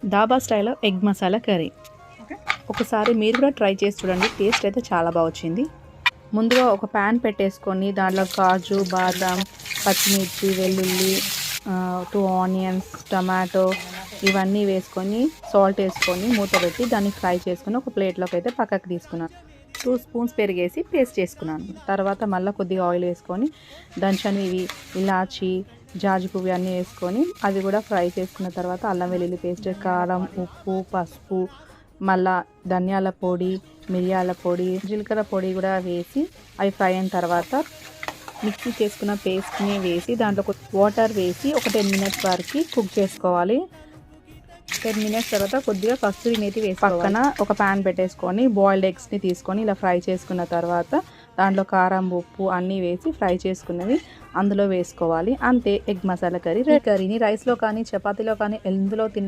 డాబా స్టైల్లో egg masala curry. ఒకసారి మీరు కూడా ట్రై చేసి చూడండి, టేస్ట్ అయితే చాలా బాగా వచ్చింది. ముందుగా ఒక ప్యాన్ పెట్టేసుకొని దాంట్లో కాజు, బాదం, పచ్చిమిర్చి, వెల్లుల్లి, 2 ఆనియన్స్, టమాటో ఇవన్నీ వేసుకొని సాల్ట్ వేసుకొని మూత పెట్టి దాన్ని ఫ్రై చేసుకొని ఒక ప్లేట్లోకి అయితే పక్కకు తీసుకున్నాను. 2 స్పూన్స్ పెరిగేసి పేస్ట్ చేసుకున్నాను. తర్వాత మళ్ళీ కొద్దిగా ఆయిల్ వేసుకొని దంచనివి ఇలాచి, జాజి పువ్వు అన్నీ వేసుకొని అవి కూడా ఫ్రై చేసుకున్న తర్వాత అల్లం వెల్లుల్లి పేస్ట్, కారం, ఉప్పు, పసుపు, మళ్ళా ధనియాల పొడి, మిరియాల పొడి, జీలకర్ర పొడి కూడా వేసి అవి ఫ్రై అయిన తర్వాత మిక్సీ చేసుకున్న పేస్ట్ని వేసి దాంట్లో వాటర్ వేసి ఒక 10 మినిట్స్ వరకు కుక్ చేసుకోవాలి. 10 మినిట్స్ తర్వాత కొద్దిగా కస్తూరి మేతి వేసి పక్కన ఒక ప్యాన్ పెట్టేసుకొని బాయిల్డ్ ఎగ్స్ని తీసుకొని ఇలా ఫ్రై చేసుకున్న తర్వాత దాంట్లో కారం, ఉప్పు అన్నీ వేసి ఫ్రై చేసుకున్నవి అందులో వేసుకోవాలి. అంతే, ఎగ్ మసాలా కర్రీ. కర్రీని రైస్లో కానీ చపాతీలో కానీ ఎందులో